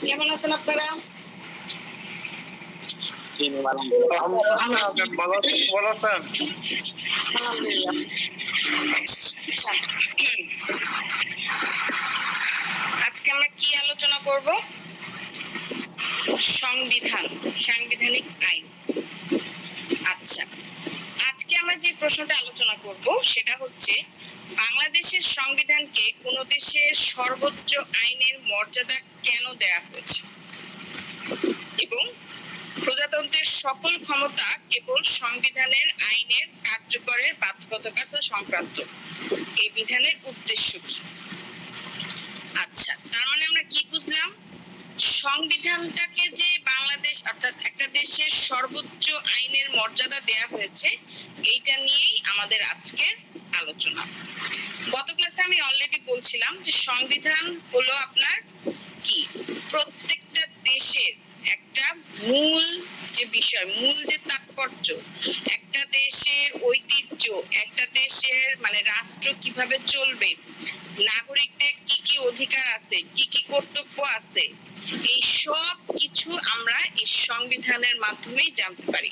কেমন আছেন আপনারা? আজকে আমরা কি আলোচনা করব? সংবিধান, সাংবিধানিক আইন। আচ্ছা, আজকে আমরা যে প্রশ্নটা আলোচনা করব সেটা হচ্ছে বাংলাদেশের সংবিধানকে কোন দেশের সর্বোচ্চ আইনের মর্যাদা কেন দেয়া হয়েছে এবং প্রজাতন্ত্রের সকল ক্ষমতা কেবল সংবিধানের আইনের কার্যকরের বাধ্যবাধকতা সংক্রান্ত। এই বিধানের উদ্দেশ্য কি? আচ্ছা, তার মানে আমরা কি বুঝলাম? সংবিধানটাকে যে বাংলাদেশ অর্থাৎ একটা দেশের সর্বোচ্চ আইনের মর্যাদা দেয়া হয়েছে, এইটা নিয়েই আমাদের আজকের আলোচনা। গত ক্লাসে আমি অলরেডি বলছিলাম যে সংবিধান হলো আপনার কি প্রত্যেকটা দেশের একটা মূল যে বিষয়, মূল যে তাৎপর্য, একটা দেশের ঐতিহ্য, একটা দেশের মানে রাষ্ট্র কিভাবে চলবে, নাগরিকদের কি কি অধিকার আছে, কি কি কর্তব্য আছে, এই সব কিছু আমরা এই সংবিধানের মাধ্যমেই জানতে পারি।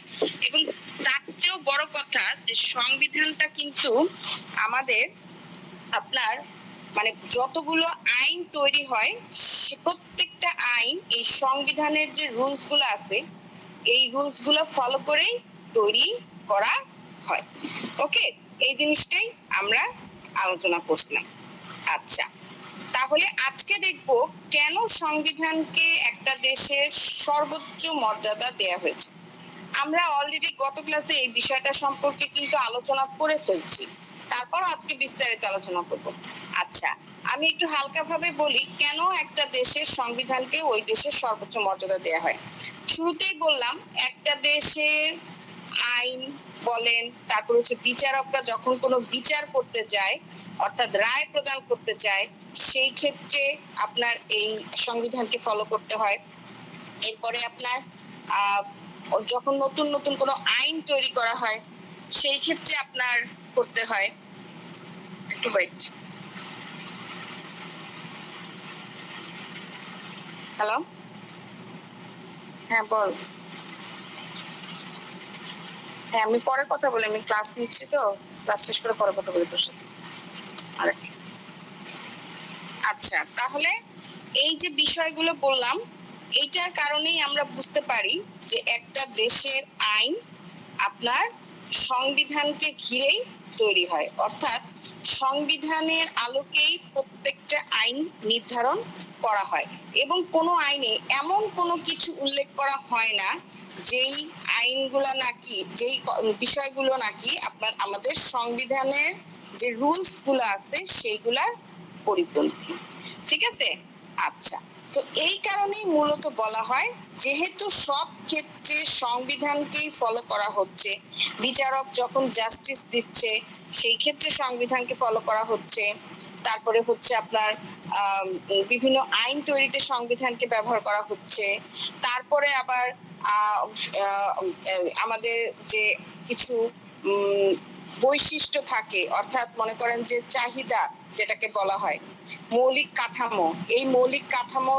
এবং তার চেয়েও বড় কথা যে সংবিধানটা কিন্তু আমাদের আপনার মানে যতগুলো আইন তৈরি হয় প্রত্যেকটা আইন এই সংবিধানের যে রুলস গুলো আছে এই রুলস গুলো ফলো করেই তৈরি করা হয়। ওকে, এই জিনিসটাই আমরা আলোচনা করছিলাম। আচ্ছা, তাহলে আজকে দেখব কেন সংবিধানকে একটা দেশের সর্বোচ্চ মর্যাদা দেয়া হয়েছে। আমরা অলরেডি গত ক্লাসে এই বিষয়টা সম্পর্কে কিন্তু আলোচনা করে ফেলছি, তারপর আজকে বিস্তারিত আলোচনা করব। আচ্ছা, আমি একটু হালকা ভাবে বলি কেন একটা দেশের সংবিধানকে ওই দেশের সর্বোচ্চ মর্যাদা দেয়া হয়। শুরুতেই বললাম একটা দেশের আইন বলেন, তারপর হচ্ছে বিচারকরা যখন কোনো বিচার করতে যায় অর্থাৎ রায় প্রদান করতে চায়, সেই ক্ষেত্রে আপনার এই সংবিধানকে ফলো করতে হয়। এরপরে আপনার যখন নতুন নতুন কোনো আইন তৈরি করা হয় সেই ক্ষেত্রে আপনার করতে হয়। একটু ওয়েট। হ্যালো, হ্যাঁ বল। হ্যাঁ, আমি পরে কথা বলি, আমি ক্লাস নিচ্ছি তো, ক্লাস শেষ করে পরে কথা বলি তোর সাথে। আচ্ছা, তাহলে এই যে বিষয়গুলো বললাম এইটার কারণেই আমরা বুঝতে পারি যে একটা দেশের আইন আপনার সংবিধানকে ঘিরেই তৈরি হয়, অর্থাৎ সংবিধানের আলোকেই প্রত্যেকটা আইন নির্ধারণ করা হয় এবং কোনো আইনে এমন কোনো কিছু উল্লেখ করা হয় না যেই আইনগুলো নাকি যেই বিষয়গুলো নাকি আপনার আমাদের সংবিধানের যে রুলস গুলো আছে সেইগুলার পরিপন্থী। ঠিক আছে? আচ্ছা, তো এই কারণেই মূলত বলা হয় যেহেতু সব ক্ষেত্রে সংবিধানকেই ফলো করা হচ্ছে, বিচারক যখন জাস্টিস দিচ্ছে সেই ক্ষেত্রে সংবিধানকে ফলো করা হচ্ছে, তারপরে হচ্ছে আপনার বিভিন্ন আইন তৈরিতে সংবিধানকে ব্যবহার করা হচ্ছে, তারপরে আবার আমাদের যে কিছু বৈশিষ্ট্য থাকে অর্থাৎ মনে করেন যে চাহিদা যেটাকে বলা হয় মৌলিক কাঠামো, এই মৌলিক কাঠামো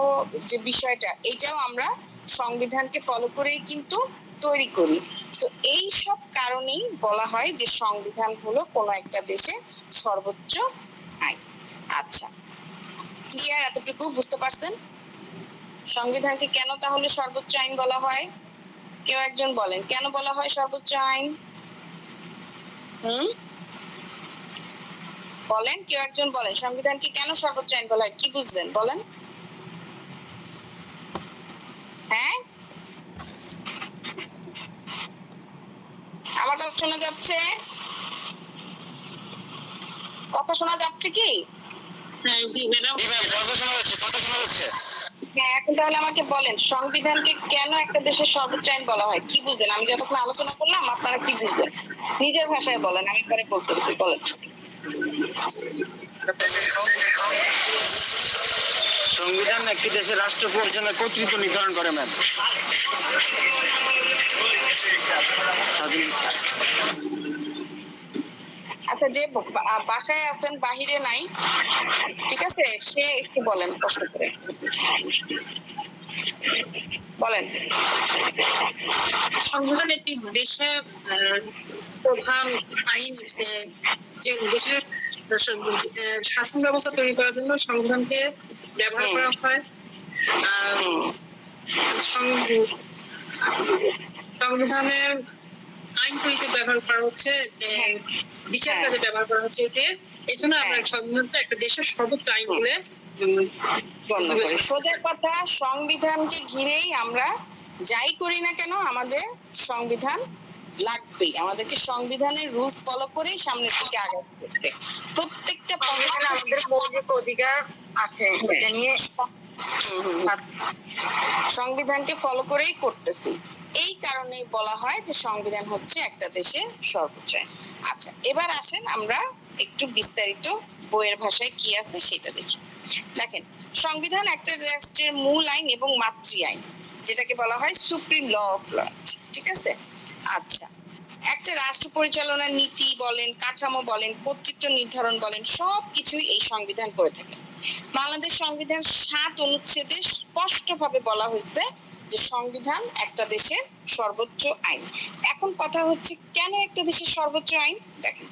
যে বিষয়টা এইটাও আমরা সংবিধানকে ফলো করেই কিন্তু তৈরি করি। তো এই সব কারণেই বলা হয় যে সংবিধান হলো কোনো একটা দেশের সর্বোচ্চ আইন। আচ্ছা, ক্লিয়ার? এতটুকু বুঝতে পারছেন সংবিধানকে কেন তাহলে সর্বোচ্চ আইন বলা হয়? কেউ একজন বলেন কেন বলা হয় সর্বোচ্চ আইন? বলেন, কেউ একজন বলেন সংবিধানকে কেন সর্বোচ্চ আইন বলা হয়, কি বুঝলেন বলেন? হ্যাঁ, আমার কথা শোনা যাচ্ছে? কথা শোনা যাচ্ছে কি? হ্যাঁ জি ম্যাডাম, কথা শোনা যাচ্ছে, কথা শোনা যাচ্ছে। হ্যাঁ, এখন তাহলে আমাকে বলেন সংবিধানকে কেন একটা দেশের সর্বোচ্চ আইন বলা হয়, কি বুঝলেন? আমি যতক্ষণ আলোচনা করলাম আপনারা কি বুঝলেন নিজের ভাষায় বলেন, আমি পরে বলতেছি, বলেন। সংবিধান একটি দেশের রাষ্ট্র পরিচালনার কর্তৃত্ব নির্ধারণ করে ম্যাম। আচ্ছা, যে বাসায় আছেন, বাহিরে নাই, ঠিক আছে, সে একটু বলেন কষ্ট করে, বলেন। সংবিধান একটি দেশের প্রধান আইন, যে দেশের শাসন ব্যবস্থা তৈরি করার জন্য সংবিধানকে ব্যবহার করা হয়। সংবিধানের আইন তৈরিতে ব্যবহার করা হচ্ছে, বিচার কাজে ব্যবহার করা হচ্ছে, যে এই জন্য আমরা সংবিধানটা একটা দেশের সর্বোচ্চ আইন বলে গণ্য করি। সোজা কথা, সংবিধানকে ঘিরেই আমরা যাই করি না কেন আমাদের সংবিধান লাগবেই, আমাদেরকে সংবিধানের রুলস ফলো করেই সামনের দিকে আগাতে হবে। প্রত্যেকটা সংবিধানে আমাদের মৌলিক অধিকার আছে, এটা নিয়ে সংবিধানকে ফলো করেই করতেছি। এই কারণেই বলা হয় যে সংবিধান হচ্ছে একটা দেশের সর্বোচ্চ আইন। আচ্ছা, এবার আসেন আমরা একটু বিস্তারিত বইয়ের ভাষায় কি আছে সেটা দেখি। দেখেন, সংবিধান একটা রাষ্ট্রের মূল আইন এবং মাতৃ আইন, যেটাকে বলা হয় সুপ্রিম ল অফ ল্যান্ড, ঠিক আছে। আচ্ছা, একটা রাষ্ট্র পরিচালনার নীতি বলেন, কাঠামো বলেন, কর্তৃত্ব নির্ধারণ বলেন, সবকিছুই এই সংবিধান করে থাকে। বাংলাদেশ সংবিধান 7 অনুচ্ছেদে স্পষ্টভাবে বলা হয়েছে যে সংবিধান একটা দেশের সর্বোচ্চ আইন। এখন কথা হচ্ছে, কেন একটা দেশের সর্বোচ্চ আইন? দেখেন,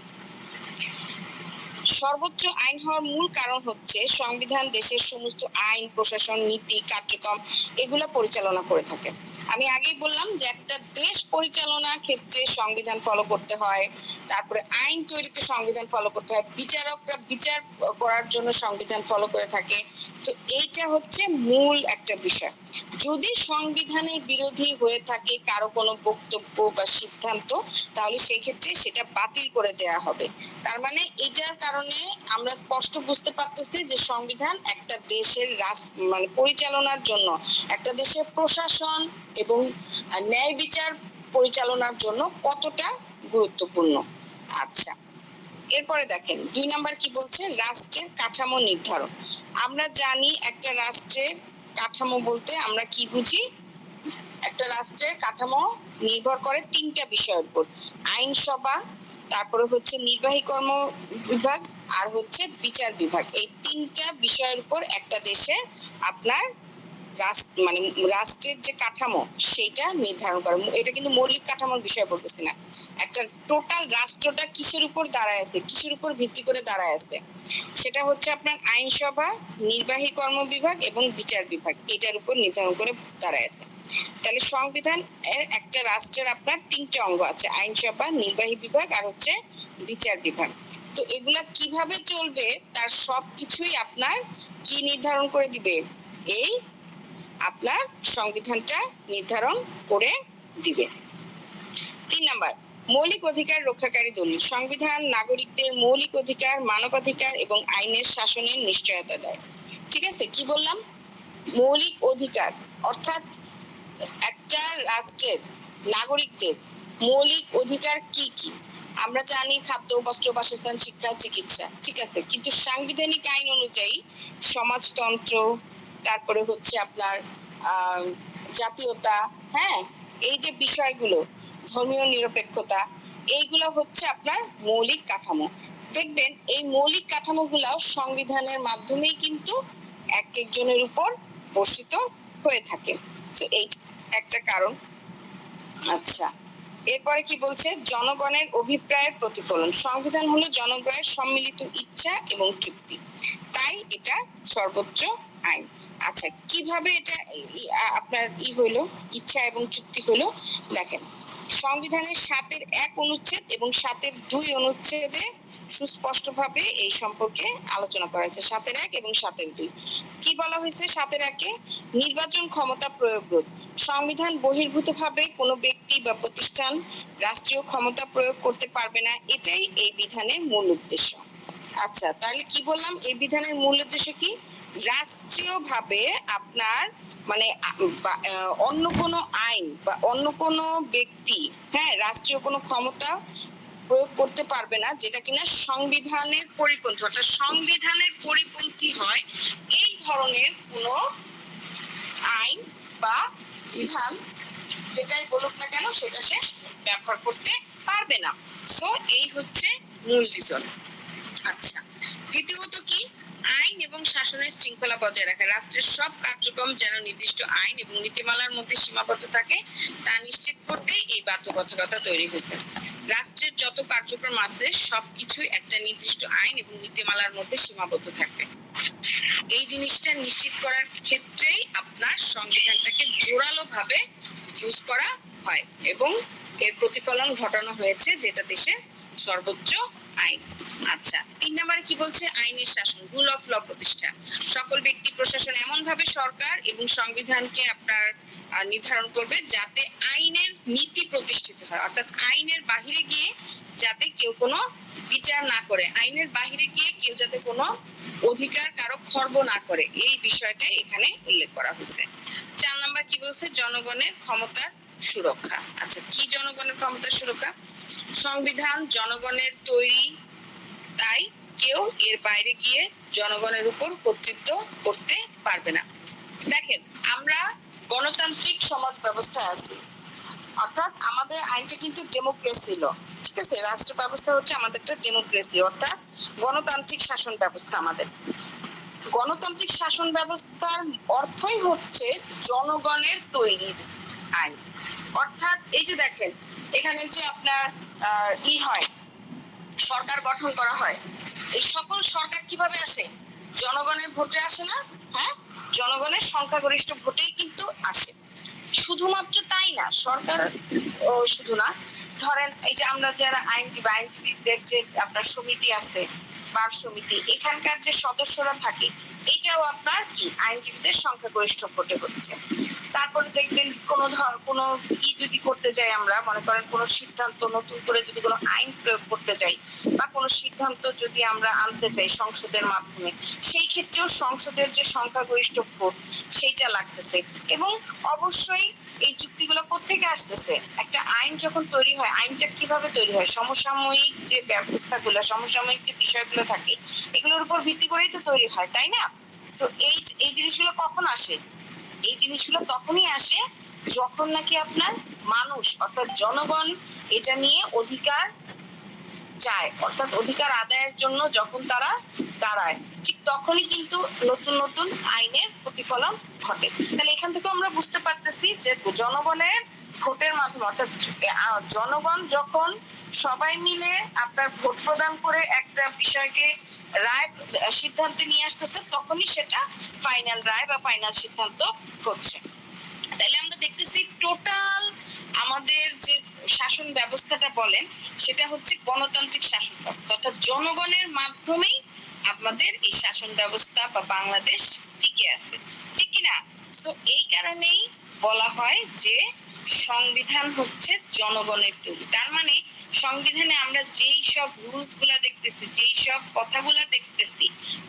সর্বোচ্চ আইন হওয়ার মূল কারণ হচ্ছে সংবিধান দেশের সমস্ত আইন, প্রশাসন, নীতি, কার্যক্রম এগুলা পরিচালনা করে থাকে। আমি আগেই বললাম যে একটা দেশ পরিচালনার ক্ষেত্রে সংবিধান ফলো করতে হয়, তারপরে আইন তৈরিতে সংবিধান ফলো করতে হয়, বিচারকরা বিচার করার জন্য সংবিধান ফলো করে থাকে। তো এইটা হচ্ছে মূল একটা বিষয়। যদি সংবিধানের বিরোধী হয়ে থাকে কারো কোনো বক্তব্য বা সিদ্ধান্ত, তাহলে সেই ক্ষেত্রে সেটা বাতিল করে দেয়া হবে। তার মানে এটার কারণে আমরা স্পষ্ট বুঝতে পারতেছি যে সংবিধান একটা দেশের মানে পরিচালনার জন্য, একটা দেশের প্রশাসন এবং ন্যায় বিচার পরিচালনার জন্য কতটা গুরুত্বপূর্ণ। আচ্ছা, এরপরে দেখেন 2 নাম্বার কি বলছে, রাষ্ট্রের কাঠামো নির্ধারণ। আমরা জানি একটা রাষ্ট্রের কাঠামো বলতে আমরা কি বুঝি? একটা রাষ্ট্রের কাঠামো নির্ভর করে 3টা বিষয়ের উপর, আইনসভা, তারপরে হচ্ছে নির্বাহী কর্ম বিভাগ, আর হচ্ছে বিচার বিভাগ। এই 3টা বিষয়ের উপর একটা দেশে আপনার মানে রাষ্ট্রের যে কাঠামো সেটা নির্ধারণ করে। এটা কিন্তু মৌলিক কাঠামোর বিষয় বলতেছি না, একটা টোটাল রাষ্ট্রটা কিসের উপর দাঁড়ায় আছে, কিসের উপর ভিত্তি করে দাঁড়ায় আছে, সেটা হচ্ছে আপনার আইনসভা, নির্বাহী কর্ম বিভাগ এবং বিচার বিভাগ, এটার উপর নির্ধারণ করে দাঁড়ায় আছে। তাহলে সংবিধান একটা রাষ্ট্রের আপনার 3টা অঙ্গ আছে, আইনসভা, নির্বাহী বিভাগ আর হচ্ছে বিচার বিভাগ। তো এগুলা কিভাবে চলবে তার সবকিছুই আপনার কি নির্ধারণ করে দিবে? এই আপনার সংবিধানটা নির্ধারণ করে দিবে। 3 নাম্বার, মৌলিক অধিকার রক্ষাকারী দলিল। সংবিধান নাগরিকদের মৌলিক অধিকার, মানবাধিকার এবং আইনের শাসনের নিশ্চয়তা দেয়। ঠিক আছে, কি বললাম? মৌলিক অধিকার অর্থাৎ একটা রাষ্ট্রের নাগরিকদের মৌলিক অধিকার কি কি? আমরা জানি খাদ্য, বস্ত্র, বাসস্থান, শিক্ষা, চিকিৎসা, ঠিক আছে। কিন্তু সাংবিধানিক আইন অনুযায়ী সমাজতন্ত্র, তারপরে হচ্ছে আপনার জাতীয়তা, হ্যাঁ, এই যে বিষয়গুলো, ধর্মীয় নিরপেক্ষতা, এইগুলো হচ্ছে আপনার মৌলিক কাঠামো। দেখবেন এই মৌলিক কাঠামোগুলো সংবিধানের মাধ্যমেই কিন্তু এক একজনের উপর বর্ষিত হয়ে থাকে। তো এই একটা কারণ। আচ্ছা, এরপরে কি বলছে, জনগণের অভিপ্রায়ের প্রতিফলন। সংবিধান হলো জনগণের সম্মিলিত ইচ্ছা এবং চুক্তি, তাই এটা সর্বোচ্চ আইন। আচ্ছা, কিভাবে এটা আপনার হইলো ইচ্ছা এবং চুক্তি হলো? দেখেন, সংবিধানের 7-1 অনুচ্ছেদ এবং 7-2 অনুচ্ছেদে সুস্পষ্টভাবে এই সম্পর্কে আলোচনা করা হয়েছে। 7-1 এবং 7-2 কি বলা হয়েছে? 7-1-এ নির্বাচন ক্ষমতা প্রয়োগ রোধ। সংবিধান বহির্ভূতভাবে কোনো ব্যক্তি বা প্রতিষ্ঠান রাষ্ট্রীয় ক্ষমতা প্রয়োগ করতে পারবে না, এটাই এই বিধানের মূল উদ্দেশ্য। আচ্ছা, তাহলে কি বললাম? এই বিধানের মূল উদ্দেশ্য কি? রাষ্ট্রীয়ভাবে আপনার মানে অন্য কোনো আইন বা অন্য কোনো ব্যক্তি, হ্যাঁ, রাষ্ট্রীয় কোনো ক্ষমতা প্রয়োগ করতে পারবে না যেটা কিনা সংবিধানের পরিপন্থী, অর্থাৎ সংবিধানের পরিপন্থী হয় এই ধরনের কোনো আইন বা বিধান যেটাই বলুক না কেন সেটা সে ব্যবহার করতে পারবে না। সো এই হচ্ছে মূল রিজন। আচ্ছা, দ্বিতীয়ত কি? আইন এবং শাসনের শৃঙ্খলা বজায় রাখা। রাষ্ট্রের সব কার্যক্রম যেন নির্দিষ্ট আইন এবং নীতিমালার মধ্যে সীমাবদ্ধ থাকে তা নিশ্চিত করতে এই বাধ্যবাধকতা তৈরি হয়েছে। রাষ্ট্রের যত কার্যক্রম আছে সবকিছুই একটা নির্দিষ্ট আইন এবং নীতিমালার মধ্যে সীমাবদ্ধ থাকবে। এই জিনিসটা নিশ্চিত করার ক্ষেত্রেই আপনার সংবিধানটাকে জোরালো ভাবে ইউজ করা হয় এবং এর প্রতিফলন ঘটানো হয়েছে, যেটা দেশের সর্বোচ্চ আইন। আচ্ছা, 3 নম্বরে কি বলছে? আইনের শাসন, রুল অফ ল প্রতিষ্ঠা। সকল ব্যক্তি প্রশাসন এমন ভাবে সরকার এবং সংবিধানকে আপনার নির্ধারণ করবে যাতে আইনের নীতি প্রতিষ্ঠিত হয়, অর্থাৎ আইনের বাহিরে গিয়ে যাতে কেউ কোনো বিচার না করে, আইনের বাহিরে গিয়ে কেউ যাতে কোনো অধিকার কারো খর্ব না করে, এই বিষয়টাই এখানে উল্লেখ করা হয়েছে। 4 নম্বর কি বলছে? জনগণের ক্ষমতার সুরক্ষা। আচ্ছা, কি জনগণের ক্ষমতার সুরক্ষা? সংবিধান জনগণের তৈরি, তাই কেউ এর বাইরে গিয়ে জনগণের উপর কর্তৃত্ব করতে পারবে না। দেখেন, আমরা গণতান্ত্রিক সমাজ ব্যবস্থায় আছি, অর্থাৎ আমাদের আইনটা কিন্তু ডেমোক্রেসি ল, ঠিক আছে? রাষ্ট্র ব্যবস্থা হচ্ছে আমাদের একটা ডেমোক্রেসি, অর্থাৎ গণতান্ত্রিক শাসন ব্যবস্থা আমাদের। গণতান্ত্রিক শাসন ব্যবস্থার অর্থই হচ্ছে জনগণের তৈরি আইন। অর্থাৎ এই যে দেখেন, এখানে যে আপনার হয়, সরকার গঠন করা হয়, এই সকল সরকার কিভাবে আসে? জনগণের ভোটে আসে না? হ্যাঁ, জনগণের সংখ্যাগরিষ্ঠ ভোটেই কিন্তু আসে। শুধুমাত্র তাই না, সরকার শুধু না, ধরেন এই যে আমরা যারা আইনজীবীদের যে আপনার সমিতি আছে, বার সমিতি, এখানকার যে সদস্যরা থাকে, এটাও আপনার কি আইনজীবীদের সংখ্যাগরিষ্ঠ ভোটে হচ্ছে। তারপরে দেখবেন কোনো যদি করতে যাই, আমরা মনে করেন কোনো সিদ্ধান্ত নতুন করে যদি কোনো আইন প্রয়োগ করতে যাই বা কোনো সিদ্ধান্ত যদি আমরা আনতে চাই সংসদের মাধ্যমে, সেই ক্ষেত্রেও সংসদের যে সংখ্যাগরিষ্ঠ ভোট সেইটা লাগতেছে। এবং অবশ্যই এই যুক্তিগুলো কোত্থেকে আসতেছে? একটা আইন যখন তৈরি হয়, আইনটা কিভাবে তৈরি হয়? সমসাময়িক যে ব্যবস্থাগুলো, সমসাময়িক যে বিষয়গুলো থাকে, এগুলোর উপর ভিত্তি করেই তো তৈরি হয়, তাই না? তো এই জিনিসগুলো কখন আসে? এই জিনিসগুলো তখনই আসে যখন নাকি আপনার মানুষ, অর্থাৎ জনগণ এটা নিয়ে অধিকার চায়, অর্থাৎ অধিকার আদায়ের জন্য যখন তারা দাঁড়ায়, ঠিক তখনই কিন্তু নতুন নতুন আইনের প্রতিফলন ঘটে। তাহলে এখান থেকে আমরা বুঝতে পারতেছি যে জনগণের ভোটের মাধ্যমে, অর্থাৎ জনগণ যখন সবাই মিলে আপনার ভোট প্রদান করে একটা বিষয়কে রায় সিদ্ধান্তে নিয়ে আসতেছে, তখনই সেটা ফাইনাল রায় বা ফাইনাল সিদ্ধান্ত হচ্ছে। তাহলে আমরা দেখতেছি টোটাল আমাদের যে শাসন ব্যবস্থাটা বলেন, সেটা হচ্ছে গণতান্ত্রিক শাসন ব্যবস্থা, অর্থাৎ জনগণের মাধ্যমেই আমাদের এই শাসন ব্যবস্থা বা বাংলাদেশ টিকে আছে, ঠিক কিনা? তো এই কারণেই বলা হয় যে সংবিধান হচ্ছে জনগণের তৈরি। তার মানে সংবিধানে আমরা যেই সব রুলস গুলা দেখতেছি, যেই সব কথাগুলা দেখতেছি,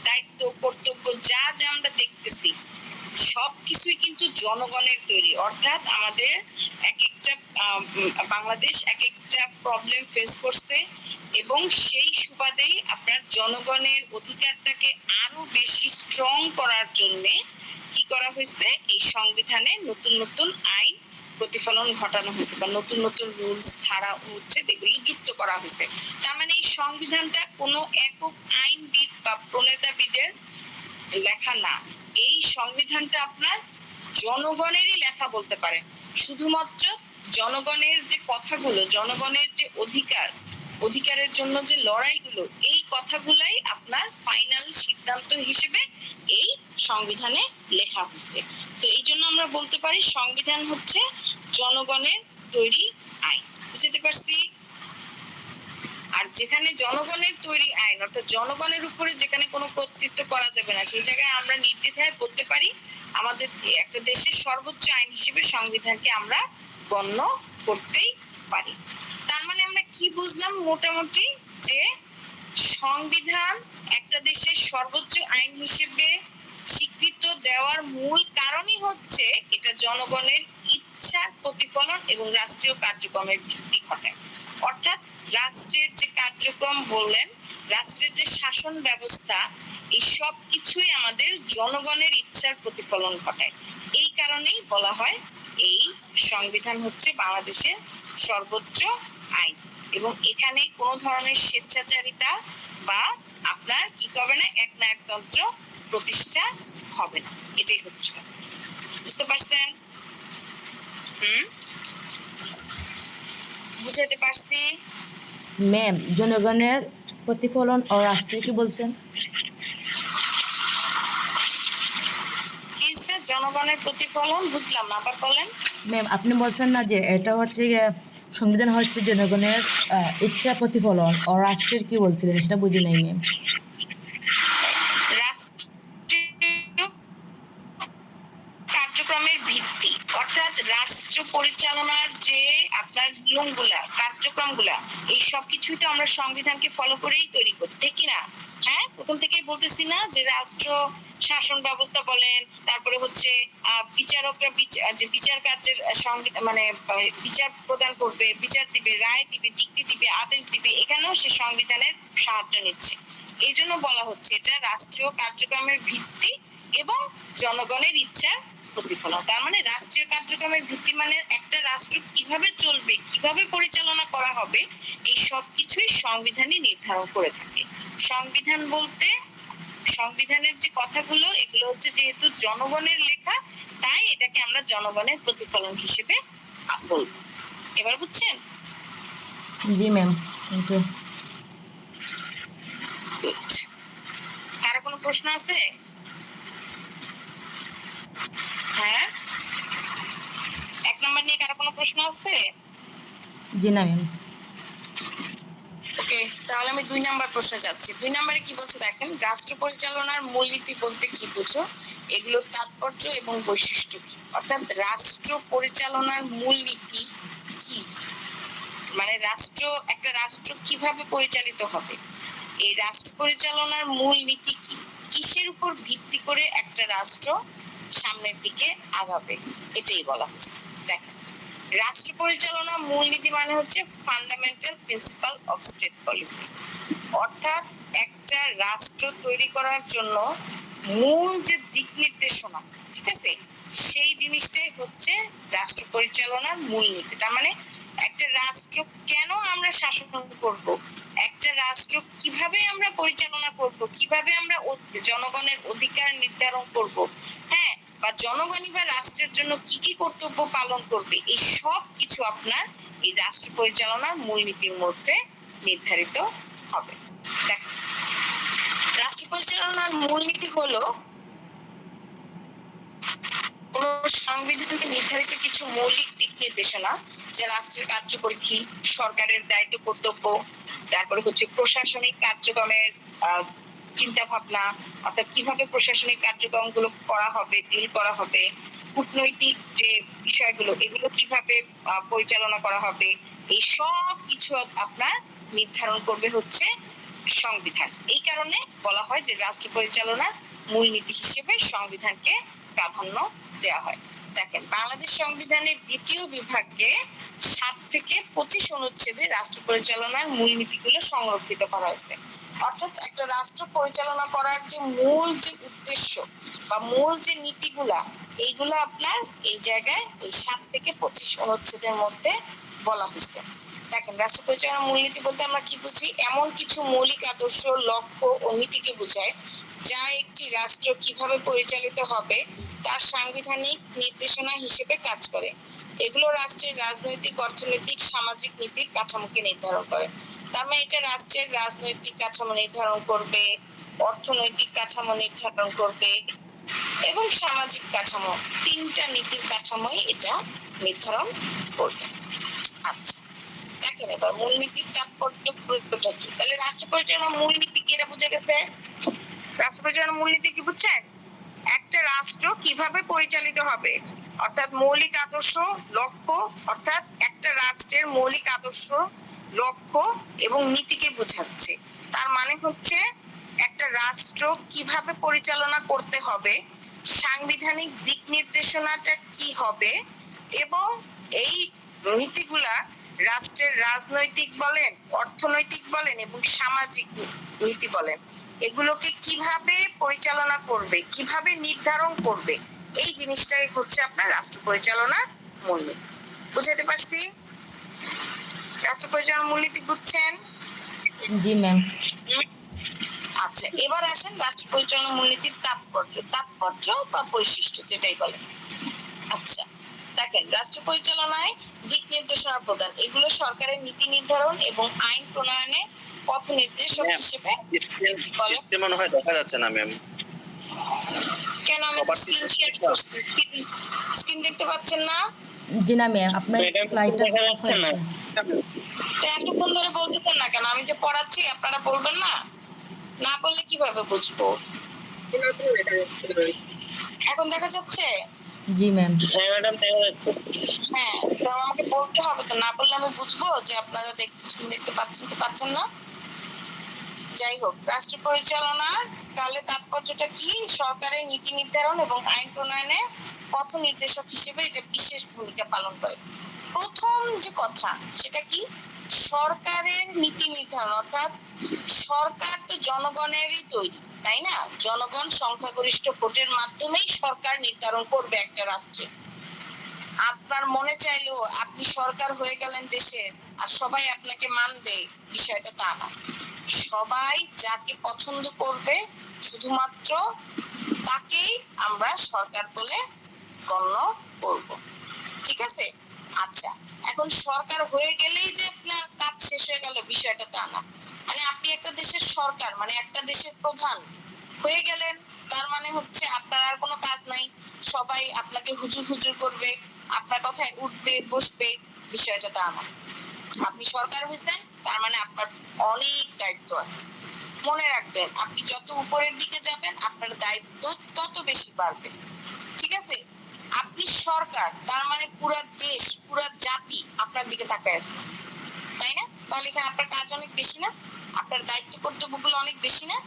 দায়িত্ব কর্তব্য যা যা আমরা দেখতেছি, সবকিছুই কিন্তু জনগণের তৈরি। অর্থাৎ আমাদের এক একটা বাংলাদেশ এক একটা প্রবলেম ফেস করছে এবং সেই সুবাদেই আপনার জনগণের অধিকারটাকে আরো বেশি স্ট্রং করার জন্য কি করা হয়েছে? এই সংবিধানে নতুন নতুন আইন প্রতিফলন ঘটানো হয়েছে বা নতুন নতুন রুলস, ধারা, অনুচ্ছেদ এগুলো যুক্ত করা হয়েছে। তার মানে এই সংবিধানটা কোনো একক আইনবিদ বা প্রণেতাবিদের লেখা না, এই সংবিধানটা আপনার জনগণেরই লেখা বলতে পারেন। শুধুমাত্র জনগণের যে কথাগুলো, জনগণের যে অধিকারের জন্য যে লড়াইগুলো, এই কথাগুলাই আপনার ফাইনাল সিদ্ধান্ত হিসেবে এই সংবিধানে লেখা হয়েছে। তো এই জন্য আমরা বলতে পারি সংবিধান হচ্ছে জনগণের তৈরি আইন। বুঝতে পারছি? আর যেখানে জনগণের তৈরি আইন, অর্থাৎ জনগণের উপরে যেখানে কোনো কর্তৃত্ব করা যাবে না, সেই জায়গায় আমরা নির্দ্বিধায় বলতে পারি আমাদের একটা দেশের সর্বোচ্চ আইন হিসেবে সংবিধানকে আমরা গণ্য করতেই পারি। তার মানে আমরা কি বুঝলাম মোটামুটি? যে সংবিধান একটা দেশের সর্বোচ্চ আইন হিসেবে স্বীকৃত দেওয়ার মূল কারণই হচ্ছে এটা জনগণের ইচ্ছার প্রতিফলন এবং রাষ্ট্রীয় কার্যক্রমের ভিত্তি ঘটায়। অর্থাৎ রাষ্ট্রের যে কার্যক্রম বললেন, রাষ্ট্রের যে শাসন ব্যবস্থা, এই সব কিছুই আমাদের জনগণের ইচ্ছার প্রতিফলন ঘটায়। এই কারণেই বলা হয় এই সংবিধান হচ্ছে বাংলাদেশের সর্বোচ্চ আইন। এবং এখানে কোনো ধরনের স্বেচ্ছাচারিতা বা আপনার কি করবে না, একনায়কতন্ত্র প্রতিষ্ঠা হবে না। এটাই হচ্ছে, বুঝতে পারছেন? বুঝাতে পারছি? ম্যাম, জনগণের প্রতিফলন ও রাষ্ট্রের কি বলছেন? কি হচ্ছে জনগণের প্রতিফলন? বুঝলাম না, আবার বলেন। ম্যাম, আপনি বলছেন না যে এটা হচ্ছে গিয়ে সংবিধান হচ্ছে জনগণের ইচ্ছা প্রতিফলন, ও রাষ্ট্রের কি বলছিলেন সেটা বুঝি নাই ম্যাম। রাষ্ট্রীয় কার্যক্রমের ভিত্তি, অর্থাৎ রাষ্ট্র পরিচালনার যে আপনার নিয়মগুলা, কার্যক্রমগুলা, এই সব কিছুই তো আমরা সংবিধানকে ফলো করেই তৈরি করি, ঠিক কিনা? হ্যাঁ, প্রথম থেকেই বলতেছি না যে রাষ্ট্র শাসন ব্যবস্থা বলেন, তারপরে হচ্ছে বিচারকরা যে বিচার কার্যের মানে বিচার প্রদান করবে, বিচার দিবে, রায় দিবে, যুক্তি দিবে, আদেশ দিবে, এখানেও সে সংবিধানের সাহায্য নিচ্ছে। এই জন্য বলা হচ্ছে এটা রাষ্ট্রীয় কার্যক্রমের ভিত্তি এবং জনগণের ইচ্ছার প্রতিফলন। তার মানে রাষ্ট্রীয় কার্যক্রমের ভিত্তি মানে একটা রাষ্ট্র কিভাবে চলবে, কিভাবে পরিচালনা করা হবে, এই সব কিছুই সংবিধানই নির্ধারণ করে থাকে। সংবিধান বলতে সংবিধানের যে কথাগুলো, এগুলো হচ্ছে যেহেতু জনগণের লেখা, তাই এটাকে আমরা জনগণের প্রতিফলন হিসেবে বলবো। এবার বুঝছেন? জি ম্যাম, থ্যাংক ইউ। কারো কোনো প্রশ্ন আছে? হ্যাঁ, 1 নম্বর নিয়ে কারো কোনো প্রশ্ন আছে? জি না ম্যাম। ওকে, তাহলে আমি 2 নাম্বার প্রশ্নে যাচ্ছি। 2 নম্বরে কি বলছে দেখেন, রাষ্ট্র পরিচালনার মূলনীতি বলতে কি বুঝো, এগুলোর তাৎপর্য এবং বৈশিষ্ট্য কি। অর্থাৎ রাষ্ট্র পরিচালনার মূলনীতি কি, মানে একটা রাষ্ট্র কিভাবে পরিচালিত হবে, এই রাষ্ট্র পরিচালনার মূলনীতি কি, কিসের উপর ভিত্তি করে একটা রাষ্ট্র সামনের দিকে আগাবে, এটাই বলা হচ্ছে। দেখেন, রাষ্ট্র পরিচালনা মূলনীতি মানে হচ্ছে fundamental principal of state policy, অর্থাৎ একটা রাষ্ট্র তৈরি করার জন্য মূল যে দিক নির্দেশনা, ঠিক আছে, সেই জিনিসটাই হচ্ছে রাষ্ট্র পরিচালনার মূলনীতি। তার মানে একটা রাষ্ট্র কেন আমরা শাসন করব, একটা রাষ্ট্র কিভাবে আমরা পরিচালনা করব, কিভাবে আমরা জনগণের অধিকার নির্ধারণ করব, হ্যাঁ, বা জনগণই বা রাষ্ট্রের জন্য কি কি কর্তব্য পালন করবে, এই সব কিছু আপনার এই রাষ্ট্র পরিচালনার মূলনীতির মধ্যে নির্ধারিত হবে। দেখো, রাষ্ট্র পরিচালনার মূলনীতি হলো কোন সংবিধানে নির্ধারিত কিছু মৌলিক দিক নির্দেশনা, যা রাষ্ট্রের কার্যকরী কি, সরকারের দায়িত্ব কর্তব্য, তারপরে হচ্ছে প্রশাসনিক কার্যক্রমের চিন্তা ভাবনা, অর্থাৎ কিভাবে প্রশাসনিক কার্যক্রমগুলো করা হবে, ডিল করা হবে, কূটনৈতিক যে বিষয়গুলো, এগুলো কিভাবে পরিচালনা করা হবে, এই সব কিছু আপনার নির্ধারণ করবে হচ্ছে সংবিধান। এই কারণে বলা হয় যে রাষ্ট্র পরিচালনার মূলনীতি হিসেবে সংবিধানকে প্রাধান্য দেওয়া হয়। দেখেন, বাংলাদেশ সংবিধানের 2য় বিভাগে 7 থেকে 25 অনুচ্ছেদে রাষ্ট্র পরিচালনার মূলনীতিগুলো সংরক্ষিত করা হয়েছে। অর্থাৎ একটা রাষ্ট্র পরিচালনা করার যে মূল যে উদ্দেশ্য বা মূল যে নীতিগুলা, এইগুলো আপনার এই জায়গায় এই 7 থেকে 25 অনুচ্ছেদের মধ্যে বলা হয়েছে। দেখেন, রাষ্ট্র পরিচালনার মূলনীতি বলতে আমরা কি বুঝি, এমন কিছু মৌলিক আদর্শ, লক্ষ্য ও নীতিকে বোঝায় যা একটি রাষ্ট্র কিভাবে পরিচালিত হবে তার সাংবিধানিক নির্দেশনা হিসেবে কাজ করে। এগুলো রাষ্ট্রের রাজনৈতিক, অর্থনৈতিক, সামাজিক নীতির কাঠামোকে নির্ধারণ করে। তার মানে এটা রাষ্ট্রের রাজনৈতিক কাঠামো নির্ধারণ করবে, অর্থনৈতিক কাঠামো নির্ধারণ করবে এবং সামাজিক কাঠামো, 3টা নীতির কাঠামোই এটা নির্ধারণ করবে। আচ্ছা, দেখেন এবার মূলনীতির তাৎপর্য গুরুত্বটা কি। তাহলে রাষ্ট্র পরিচালনার মূলনীতি কি, এটা বুঝে গেছে? রাষ্ট্র পরিচালনার মূলনীতি কি বুঝছেন? একটা রাষ্ট্র কিভাবে পরিচালিত হবে, অর্থাৎ মৌলিক আদর্শ, লক্ষ্য, অর্থাৎ একটা রাষ্ট্রের মৌলিক আদর্শ, লক্ষ্য এবং নীতিকে বোঝাচ্ছে। তার মানে হচ্ছে একটা রাষ্ট্র কিভাবে পরিচালনা করতে হবে, সাংবিধানিক দিক নির্দেশনাটা কি হবে, এবং এই নীতিগুলা রাষ্ট্রের রাজনৈতিক বলেন, অর্থনৈতিক বলেন এবং সামাজিক নীতি বলেন, এগুলোকে কিভাবে পরিচালনা করবে, কিভাবে নির্ধারণ করবে, এই জিনিসটাই হচ্ছে আপনার রাষ্ট্র পরিচালনার মূলনীতি। বুঝাতে পারছি? রাষ্ট্র পরিচালনার মূলনীতি বুঝছেন? জি ম্যাম। আচ্ছা, এবার আসেন রাষ্ট্র পরিচালনা মূলনীতির তাৎপর্য বা বৈশিষ্ট্য যেটাই বলেন। আচ্ছা, দেখেন রাষ্ট্র পরিচালনায় দিক নির্দেশনা প্রদান, এগুলো সরকারের নীতি নির্ধারণ এবং আইন প্রণয়নে পথ নির্দেশক ম্যাম, হিসেবে। বলেন। স্ক্রিন মনে হয় দেখা যাচ্ছে না ম্যাম। কেন আমি সবার স্ক্রিন শেয়ার করছি, স্ক্রিন দেখতে পাচ্ছেন না? জি না ম্যাম, আপনার স্লাইডটা দেখা যাচ্ছে না। তো এতক্ষণ ধরে বলতেছেন না কেন? আমি যে পড়াচ্ছি আপনারা বলবেন না? না বললে কিভাবে বুঝবো? এখন দেখা যাচ্ছে? জি ম্যাম। হ্যাঁ ম্যাডাম, দেখা যাচ্ছে। হ্যাঁ, তো আমাকে বলতে হবে তো, না বললে আমি বুঝবো যে আপনারা দেখতে পাচ্ছেন কি পাচ্ছেন না। যাই হোক, রাষ্ট্র পরিচালনা তাহলে তাৎপর্যটা কি? সরকারের নীতি নির্ধারণ এবং আইন প্রণয়নে পথ নির্দেশক হিসেবে এটা বিশেষ ভূমিকা পালন করে। প্রথম যে কথা সেটা কি? সরকারের নীতি নির্ধারণ, অর্থাৎ সরকার তো জনগণেরই তৈরি, তাই না? জনগণ সংখ্যাগরিষ্ঠ ভোটের মাধ্যমেই সরকার নির্ধারণ করবে একটা রাষ্ট্রে। আপনার মনে চাইলেও আপনি সরকার হয়ে গেলেন দেশের আর সবাই আপনাকে মানবে, বিষয়টা তা না। সবাই যাকে পছন্দ করবে শুধুমাত্র তাকেই আমরা সরকার বলে গণ্য করব, ঠিক আছে? আচ্ছা, এখন সরকার হয়ে গেলেই যে আপনার কাজ শেষ হয়ে গেল, বিষয়টা তা না। মানে আপনি একটা দেশের সরকার, মানে একটা দেশের প্রধান হয়ে গেলেন, তার মানে হচ্ছে আপনার আর কোনো কাজ নাই, সবাই আপনাকে হুজুর হুজুর করবে, আপনার কথায় উঠবে বসবে, বিষয়টা তা না। আপনি সরকার হয়েছেন তার মানে আপনার অনেক দায়িত্ব আছে। মনে রাখবেন, আপনি যত উপরের দিকে যাবেন আপনার দায়িত্ব তত বেশি বাড়বে, ঠিক আছে? আপনি সরকার তার মানে পুরো দেশ, পুরো জাতি আপনার দিকে তাকায় আছে, তাই না? তাহলে এখানে আপনার কাজ অনেক বেশি না? আপনার দায়িত্ব কর্তব্যগুলো অনেক বেশি না?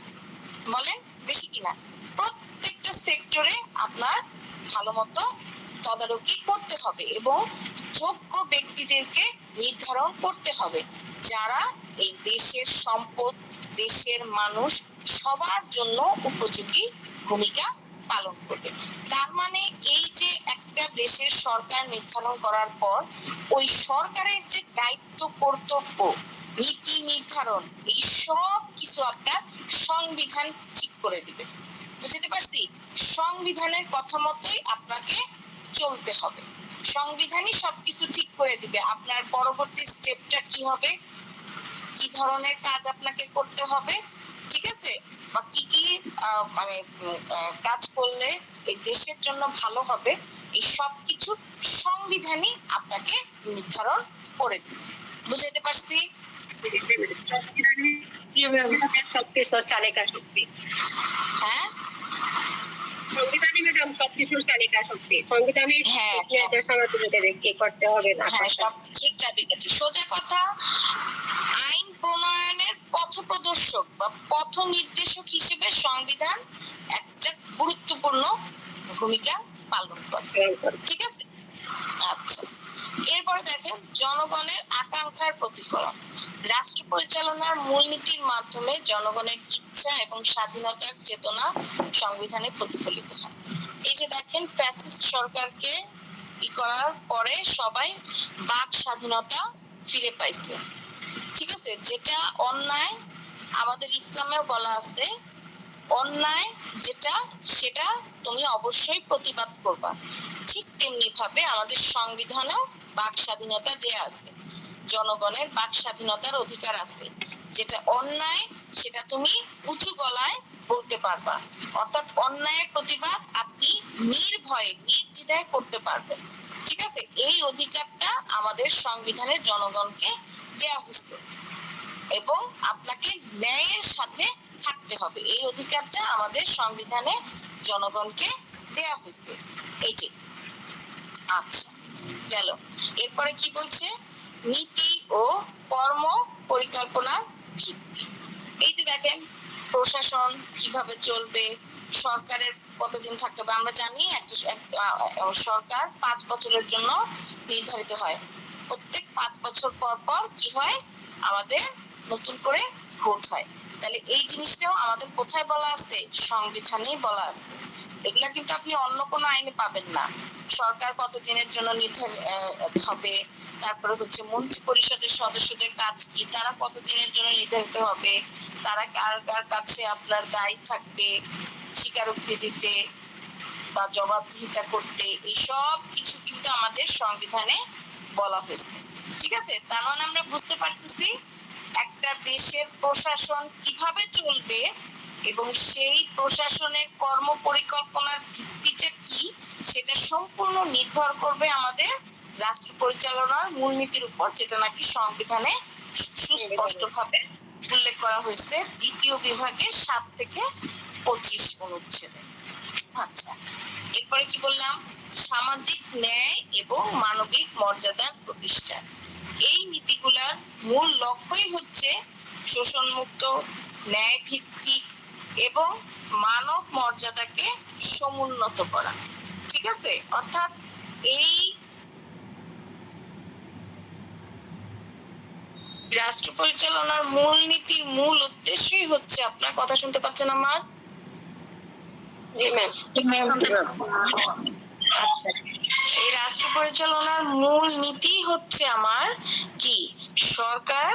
বলেন বেশি কিনা? প্রত্যেকটা সেক্টরে আপনার ভালো মতো তদারকি করতে হবে এবং যোগ্য ব্যক্তিদেরকে নির্ধারণ করতে হবে যারা এই দেশের সম্পদ, দেশের মানুষ সবার জন্য উপযোগী ভূমিকা পালন করবে। তার মানে এই যে একটা দেশের সরকার নির্ধারণ করার পর ওই সরকারের যে দায়িত্ব কর্তব্য, নীতি নির্ধারণ, এই সব কিছু আপনার সংবিধান ঠিক করে দিবে। বুঝতে পারছি? সংবিধানের কথা মতোই আপনাকে চলতে হবে। সংবিধানই সবকিছু ঠিক করে দিবে আপনার পরবর্তী স্টেপটা কি হবে, কি ধরনের কাজ আপনাকে করতে হবে, ঠিক আছে? বা কি কি কাজ করলে এই দেশের জন্য ভালো হবে, এই সব কিছু সংবিধানই আপনাকে নির্ধারণ করে দিবে। বুঝতে পারছি? সবকিছু চালিকা শক্তি। হ্যাঁ, সংবিধানে ম্যাডাম সবকিছুর চালিকা শক্তি। সংবিধানে হ্যাঁ, কি করতে হবে না হ্যাঁ, সবকিছুর চাবিকাঠি। সোজা কথা, আইন প্রণয়নের পথ প্রদর্শক বা পথ নির্দেশক হিসেবে সংবিধান একটা গুরুত্বপূর্ণ ভূমিকা পালন করে, ঠিক আছে? আচ্ছা, এরপরে দেখেন জনগণের আকাঙ্ক্ষার প্রতিফলন। রাষ্ট্র পরিচালনার মূলনীতির মাধ্যমে জনগণের ইচ্ছা এবং স্বাধীনতার চেতনা সংবিধানে প্রতিফলিত হয়। এই যে দেখেন, ফ্যাসিস্ট সরকারকে করার পরে সবাই বাক স্বাধীনতা ফিরে পাইছে, ঠিক আছে? যেটা অন্যায়, আমাদের ইসলামেও বলা আছে অন্যায় যেটা সেটা তুমি অবশ্যই প্রতিবাদ করবা। ঠিক তেমনি ভাবে আমাদের সংবিধানেও বাক স্বাধীনতা দেয়া আছে, জনগণের বাক স্বাধীনতার অধিকার আছে। যেটা অন্যায় সেটা তুমি উঁচু গলায় বলতে পারবা, অর্থাৎ অন্যায়ের প্রতিবাদ আপনি নির্ভয়ে নির্দ্বিধায় করতে পারবেন, ঠিক আছে? এই অধিকারটা আমাদের সংবিধানের জনগণকে দেয়া হয়েছে এবং আপনাকে ন্যায়ের সাথে থাকতে হবে, এই অধিকারটা আমাদের সংবিধানে জনগণকে দেয়া হয়েছে, এইটি। আচ্ছা, গেল। এরপরে কি বলছে? নীতি ও কর্ম পরিকল্পনার ভিত্তি। এই যে দেখেন, প্রশাসন কিভাবে চলবে, সরকারের কতদিন থাকতে হবে। আমরা জানি একটা সরকার 5 বছরের জন্য নির্ধারিত হয়। প্রত্যেক 5 বছর পর পর কি হয়, আমাদের নতুন করে ভোট হয়। তাহলে এই জিনিসটাও আমাদের কোথায় বলা আছে? সংবিধানেই বলা আছে। এগুলা কিন্তু আপনি অন্য কোনো আইনে পাবেন না। সরকার কতদিনের জন্য নির্ধারিত হবে, তারপরে হচ্ছে মন্ত্রী পরিষদের সদস্যদের কাজ কি, তারা কতদিনের জন্য নির্ধারিত হবে, তারা কার কার কাছে আপনার দায়ী থাকবে স্বীকারোক্তি দিতে বা জবাবদিহিতা করতে, এই সব কিছু কিন্তু আমাদের সংবিধানে বলা হয়েছে। ঠিক আছে, তার মানে আমরা বুঝতে পারতেছি একটা দেশের প্রশাসন কিভাবে চলবে এবং সেই প্রশাসনের কর্ম পরিকল্পনার ভিত্তিটা কি সেটা সম্পূর্ণ নির্ভর করবে আমাদের রাষ্ট্র পরিচালনার মূলনীতির উপর, যেটা নাকি সংবিধানে সুস্পষ্টভাবে উল্লেখ করা হয়েছে ২য় বিভাগের ৭ থেকে ২৫ অনুচ্ছেদে। আচ্ছা, এরপরে কি বললাম? সামাজিক ন্যায় এবং মানবিক মর্যাদার প্রতিষ্ঠা। এই নীতিগুলার মূল লক্ষ্যই হচ্ছে শোষণমুক্ত, ন্যায় ভিত্তিক এবং মানব মর্যাদাকে সমুন্নত করা। ঠিক আছে, অর্থাৎ এই রাষ্ট্র পরিচালনার মূলনীতির মূল উদ্দেশ্যই হচ্ছে, আপনার কথা শুনতে পাচ্ছেন আমার? জি ম্যাম। আচ্ছা, এই রাষ্ট্র পরিচালনার মূল নীতি হচ্ছে আমার কি, সরকার।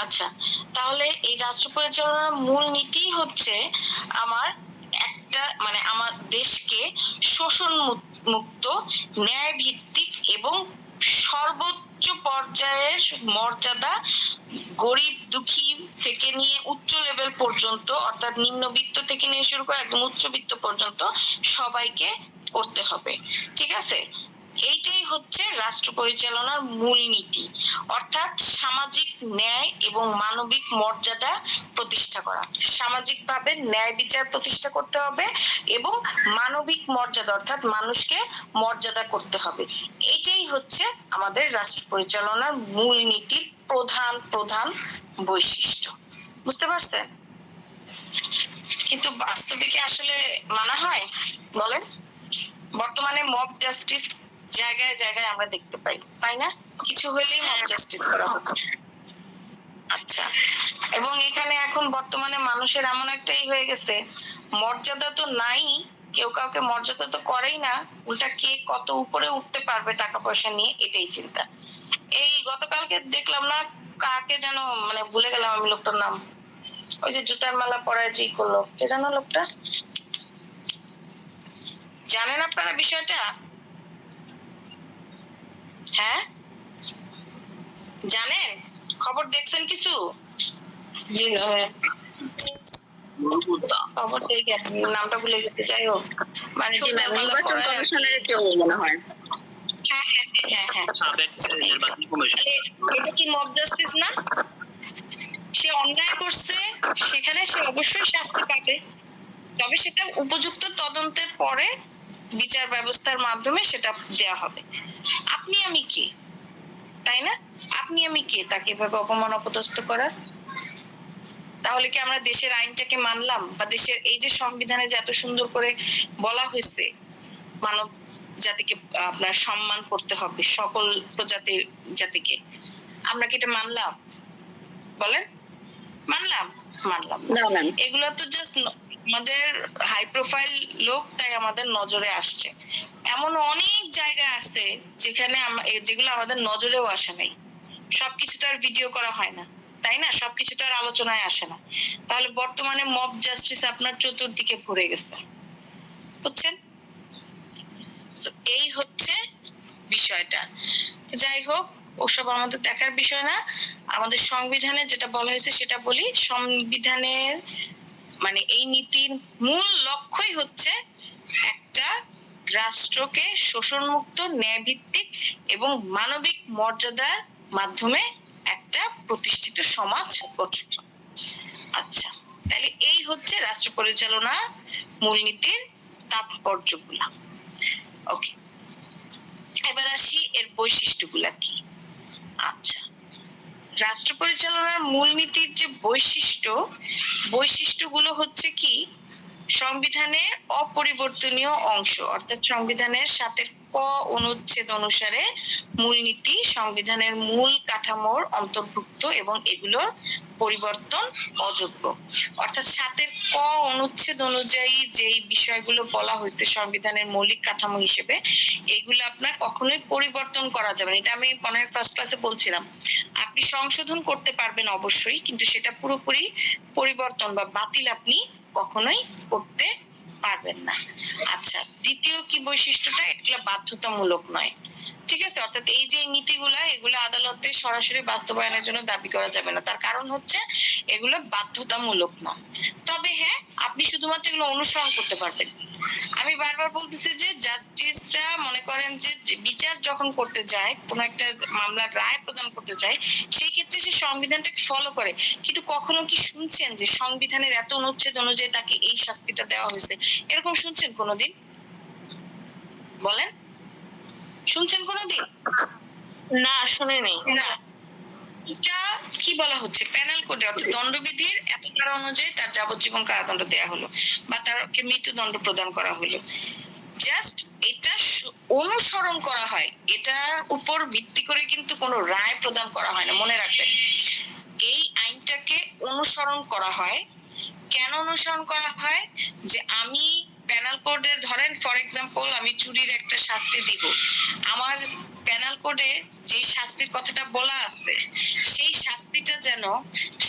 আচ্ছা, তাহলে এই রাষ্ট্র পরিচালনার মূল নীতি হচ্ছে আমার একটা, মানে আমার দেশকে শোষণ মুক্ত, ন্যায় ভিত্তিক এবং সর্বোচ্চ পর্যায়ের মর্যাদা, গরিব দুঃখী থেকে নিয়ে উচ্চ লেভেল পর্যন্ত, অর্থাৎ নিম্নবিত্ত থেকে নিয়ে শুরু করে একদম উচ্চবিত্ত পর্যন্ত সবাইকে করতে হবে। ঠিক আছে, এইটাই হচ্ছে রাষ্ট্র পরিচালনার মূলনীতি, অর্থাৎ সামাজিক ন্যায় এবং মানবিক মর্যাদা প্রতিষ্ঠা করা। সামাজিকভাবে ন্যায় বিচার প্রতিষ্ঠা করতে হবে এবং মানবিক মর্যাদা অর্থাৎ মানুষকে মর্যাদা করতে হবে। এটাই হচ্ছে আমাদের রাষ্ট্র পরিচালনার মূলনীতির প্রধান প্রধান বৈশিষ্ট্য। বুঝতে পারছেন? কিন্তু বাস্তবে কি আসলে মানা হয় বলেন? বর্তমানে মব জাস্টিস জায়গায় জায়গায় আমরা দেখতে পাই না? কিছু হলেই মব জাস্টিস করা হচ্ছে। আচ্ছা, এবং এখানে এখন বর্তমানে মানুষের এমন একটাই হয়ে গেছে, মর্যাদা তো নাই, কেউ কাউকে মর্যাদা তো করেই না, উল্টা কে কত উপরে উঠতে পারবে টাকা পয়সা নিয়ে, এটাই চিন্তা। এই গতকালকে দেখলাম না, কাকে যেন, মানে ভুলে গেলাম আমি লোকটার নাম, ওই যে জুতার মালা পরায় যে করলো, কে জানো লোকটা? জানেন আপনারা বিষয়টা? হ্যাঁ জানেন? খবর দেখছেন কিছু? খবর দেখে নামটা ভুলে গেছি, যাই হোক, মানে এটা কি মব জাস্টিস না? সে অন্যায় করছে, সেখানে সে অবশ্যই শাস্তি পাবে, তবে সেটা উপযুক্ত তদন্তের পরে বিচার ব্যবস্থার মাধ্যমে সেটা দেয়া হবে। আপনি আমি কে, তাই না? আপনি আমি কে তাকে এভাবে অপমান অপদস্থ করার? তাহলে কি আমরা দেশের আইনটাকে মানলাম? বা দেশের এই যে সংবিধানে যে এত সুন্দর করে বলা হয়েছে মানব জাতিকে আপনার সম্মান করতে হবে, সকল প্রজাতির জাতিকে, আমরা কি এটা মানলাম? বলেন, মানলাম? মানলাম না। এগুলো তো জাস্ট আমাদের হাই প্রোফাইল লোক, তাই আমাদের নজরে আসছে। এমন অনেক জায়গা আছে যেখানে যেগুলো আমাদের নজরেও আসে নাই। সবকিছু তো আর ভিডিও করা হয় না, তাই না? সবকিছু তো আর আলোচনায় আসে না। তাহলে বর্তমানে মব জাস্টিস আপনার চতুর্দিকে ভরে গেছে, বুঝছেন? এই হচ্ছে বিষয়টা। যাই হোক, ওসব আমাদের দেখার বিষয় না। আমাদের সংবিধানে যেটা বলা হয়েছে সেটা বলি। সংবিধানের মানে এই নীতির মূল লক্ষ্যই হচ্ছে একটা রাষ্ট্রকে শোষণমুক্ত, ন্যায়ভিত্তিক এবং মানবিক মর্যাদার মাধ্যমে একটা প্রতিষ্ঠিত সমাজ গঠন। আচ্ছা, তাহলে এই হচ্ছে রাষ্ট্র পরিচালনার মূলনীতির তাৎপর্যগুলা। ওকে, এবার আসি এর বৈশিষ্ট্যগুলা কি। আচ্ছা, রাষ্ট্র পরিচালনার মূলনীতির যে বৈশিষ্ট্যগুলো হচ্ছে কি, সংবিধানের অপরিবর্তনীয় অংশ, অর্থাৎ সংবিধানের ক অনুচ্ছেদ অনুসারে মূলনীতি সংবিধানের মূল কাঠামোর অন্তর্ভুক্ত এবং এগুলো পরিবর্তন অযোগ্য। অর্থাৎ 7 ক অনুচ্ছেদ অনুযায়ী যেই বিষয়গুলো বলা হয়েছে সংবিধানের মৌলিক কাঠামো হিসেবে, এগুলো আপনার কখনোই পরিবর্তন করা যাবে না। এটা আমি মনে হয় ফার্স্ট ক্লাসে বলছিলাম। আপনি সংশোধন করতে পারবেন অবশ্যই, কিন্তু সেটা পুরোপুরি পরিবর্তন বা বাতিল আপনি কখনোই করতে পারবেন না। আচ্ছা, দ্বিতীয় কি বৈশিষ্ট্যটা, এগুলো বাধ্যতামূলক নয়। ঠিক আছে, অর্থাৎ এই যে নীতিগুলা এগুলো আদালতে সরাসরি বাস্তবায়নের জন্য দাবি করা যাবে না। তার কারণ হচ্ছে এগুলো বাধ্যতামূলক না। তবে হ্যাঁ, আপনি শুধুমাত্র এগুলো অনুসরণ করতে পারবেন। আমি বারবার বলতেছি যে জাস্টিসটা মনে করেন যে বিচার যখন করতে যায়, কোনো একটা মামলার রায় প্রদান করতে যায়, সেই ক্ষেত্রে সে সংবিধানটাকে ফলো করে। কিন্তু কখনো কি শুনছেন যে সংবিধানের এত অনুচ্ছেদ অনুযায়ী তাকে এই শাস্তিটা দেওয়া হয়েছে? এরকম শুনছেন কোনোদিন? বলেন, শুনছেন কোনোদিন? না, শুনিনি। না। এটা কি বলা হচ্ছে, পেনাল কোডে অর্থাৎ দণ্ডবিধির এত ধারা অনুযায়ী তার যাবজ্জীবন কারাদণ্ড দেয়া হলো বা তাকে মৃত্যুদণ্ড প্রদান করা হলো। জাস্ট এটা অনুসরণ করা হয়, এটার উপর ভিত্তি করে কিন্তু কোনো রায় প্রদান করা হয় না, মনে রাখবেন। এই আইনটাকে অনুসরণ করা হয়। কেন অনুসরণ করা হয়? যে আমি পেনাল কোডের ধরেন ফর এক্সাম্পল আমি চুরির একটা শাস্তি দিব, আমার পেনাল কোডে যে শাস্তির কথাটা বলা আছে সেই শাস্তিটা যেন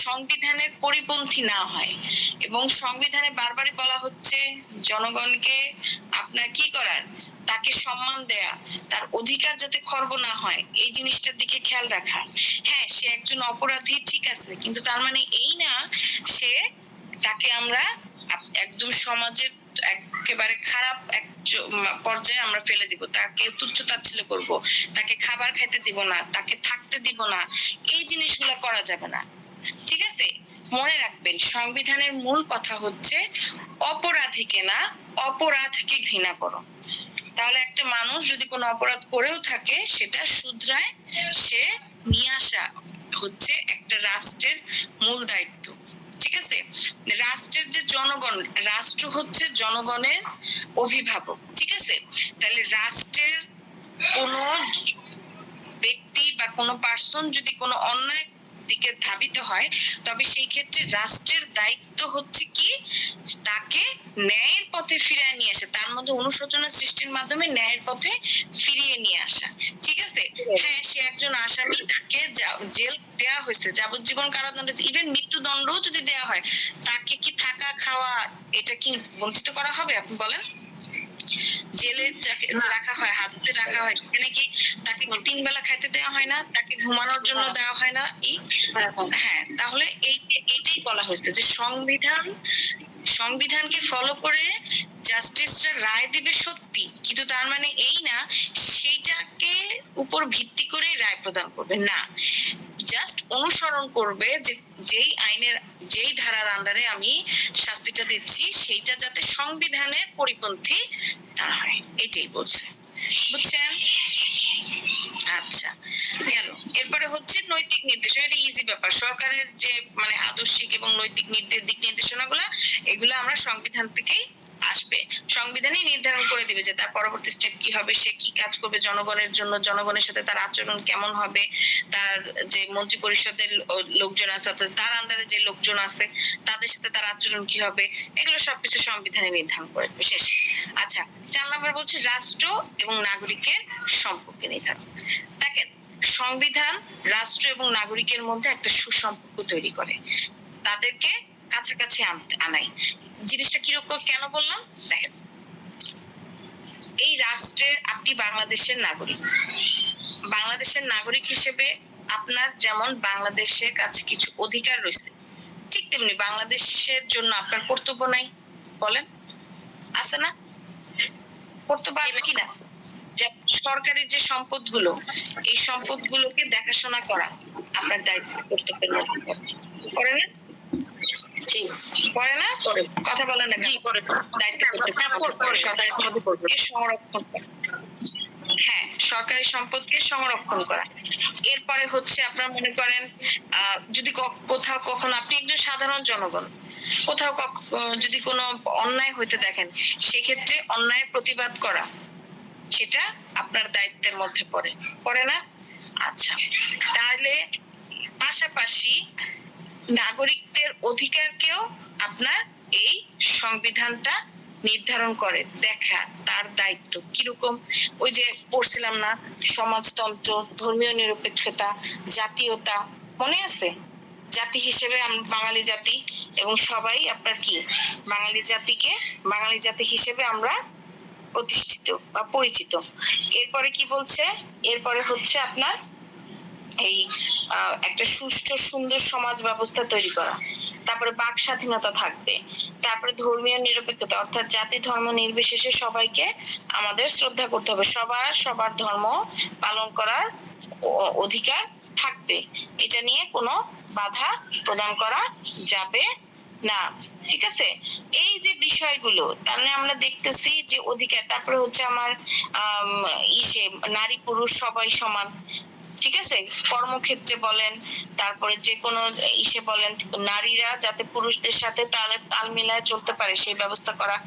সংবিধানের পরিপন্থী না হয়। এবং সংবিধানে বারবারই বলা হচ্ছে জনগণকে আপনার কি করার, তাকে সম্মান দেয়া, তার অধিকার যাতে খর্ব না হয় এই জিনিসটার দিকে খেয়াল রাখা। হ্যাঁ, সে একজন অপরাধী ঠিক আছে, কিন্তু তার মানে এই না সে তাকে আমরা একদম সমাজের একেবারে খারাপ এক পর্যায়ে আমরা ফেলে দিব, তাকে তুচ্ছ তাচ্ছিল্য করব, তাকে খাবার খেতে দিব না, তাকে থাকতে দিব না, এই জিনিসগুলো করা যাবে না। ঠিক আছে, মনে রাখবেন সংবিধানের মূল কথা হচ্ছে অপরাধীকে না, অপরাধকে ঘৃণা করো। তাহলে একটা মানুষ যদি কোনো অপরাধ করেও থাকে সেটা শুধরায় সে নিয়ে আসা হচ্ছে একটা রাষ্ট্রের মূল দায়িত্ব। ঠিক আছে, রাষ্ট্রের যে জনগণ, রাষ্ট্র হচ্ছে জনগণের অভিভাবক। ঠিক আছে, তাহলে রাষ্ট্রের কোন ব্যক্তি বা কোনো পার্সন যদি কোনো অন্যায় দিকে ধাবিত হয়, তবে সেই ক্ষেত্রে রাষ্ট্রের দায়িত্ব হচ্ছে কি, তাকে ন্যায়ের পথে ফিরিয়ে নিয়ে আসা, তার মধ্যে অনুশোচনা সৃষ্টির মাধ্যমে ন্যায়ের পথে ফিরিয়ে নিয়ে আসা। ঠিক আছে, হ্যাঁ সে একজন আসামি, তাকে জেল দেওয়া হয়েছে, যাবজ্জীবন কারাদণ্ড, ইভেন মৃত্যুদণ্ডও যদি দেওয়া হয়, তাকে কি থাকা খাওয়া এটা কি বঞ্চিত করা হবে? আপনি বলেন। জেলে রাখা হয়, হাজতে রাখা হয়, সেখানে কি তাকে 3 বেলা খাইতে দেওয়া হয় না, তাকে ঘুমানোর জন্য দেওয়া হয় না? হ্যাঁ, তাহলে এইটাই বলা হয়েছে যে সংবিধানকে ফলো করে জাস্টিসরা রায় দিবে সত্যি, কিন্তু তার মানে এই না সেইটাকে উপর ভিত্তি করে রায় প্রদান করবে না, জাস্ট অনুসরণ করবে যে যেই আইনের যেই ধারার আন্ডারে আমি শাস্তিটা দিচ্ছি সেইটা যাতে সংবিধানের পরিপন্থী না হয়, এটাই বলছে। বুঝছেন? আচ্ছা, গেল। এরপরে হচ্ছে নৈতিক নির্দেশনা। এটা ইজি ব্যাপার। সরকারের যে মানে আদর্শিক এবং নৈতিক দিক নির্দেশনাগুলো এগুলো আমরা সংবিধান থেকেই আসবে। সংবিধানই নির্ধারণ করে দিবে যে তার পরবর্তী স্টেপ কি হবে, সে কি কাজ করবে জনগণের জন্য, জনগণের সাথে তার আচরণ কেমন হবে, তার যে মন্ত্রী পরিষদের লোকজন আছে অর্থাৎ তার আন্ডারে যে লোকজন আছে তাদের সাথে তার আচরণ কি হবে, এগুলো সবকিছু সংবিধানে নির্ধারণ করে দিবে। শেষ। আচ্ছা, 4 নম্বর বলছে রাষ্ট্র এবং নাগরিকের সম্পর্ক নির্ধারণ। দেখেন, সংবিধান রাষ্ট্র এবং নাগরিকের মধ্যে একটা সুসম্পর্ক তৈরি করে, তাদেরকে কাছাকাছি আনাই। জিনিসটা কিরকম কেন বললাম, দেখেন এই রাষ্ট্রের আপনি বাংলাদেশের নাগরিক, বাংলাদেশের নাগরিক হিসেবে আপনার যেমন বাংলাদেশের কাছে কিছু অধিকার রয়েছে, ঠিক তেমনি বাংলাদেশের জন্য আপনার কর্তব্য নাই? বলেন, আছে না? কর্তব্য আছে কিনা? সরকারি যে সম্পদগুলো, এই সম্পদগুলোকে দেখাশোনা করা আপনার দায়িত্ব, কর্তব্যের মধ্যে করে না? করে না? করে। কথা বলেন না। দায়িত্ব সরকারি সংরক্ষণ করা। হ্যাঁ, সরকারি সম্পদকে সংরক্ষণ করা। এরপরে হচ্ছে আপনারা মনে করেন যদি কোথাও কখনো আপনি একজন সাধারণ জনগণ, কোথাও যদি কোনো অন্যায় হইতে দেখেন সেক্ষেত্রে অন্যায়ের প্রতিবাদ করা। সেটা আপনার দায়িত্বের মধ্যে পড়ে, পড়ে না? আচ্ছা, তাহলে পাশাপাশি নাগরিকদের অধিকারকেও আপনার এই সংবিধানটা নির্ধারণ করে দেখা তার দায়িত্ব কিরকম। ওই যে পড়ছিলাম না, সমাজতন্ত্র, ধর্মীয় নিরপেক্ষতা, জাতীয়তা, মনে আছে? জাতি হিসেবে আমরা বাঙালি জাতি, এবং সবাই আপনার কি বাঙালি জাতি হিসেবে আমরা প্রতিষ্ঠিত বা পরিচিত। এরপরে কি বলছে? এরপরে হচ্ছে আপনার এই একটা সুষ্ঠু সুন্দর সমাজ ব্যবস্থা তৈরি করা, তারপরে বাক স্বাধীনতা থাকবে, তারপরে ধর্মীয় নিরপেক্ষতা অর্থাৎ জাতি ধর্ম নির্বিশেষে সবাইকে আমাদের শ্রদ্ধা করতে হবে, সবার ধর্ম পালন করার অধিকার থাকবে, এটা নিয়ে কোনো বাধা প্রদান করা যাবে না। ঠিক আছে, এই যে বিষয়গুলো, তার মানে আমরা দেখতেছি যে অধিকার, তারপরে হচ্ছে আমার নারী পুরুষ সবাই সমান। ঠিক আছে, কর্মক্ষেত্রে বলেন, তারপরে যে কোনো ইসে বলেন, নারীরা যাতে পুরুষদের সাথে তাল মিলায় চলতে পারে সেই ব্যবস্থা করা।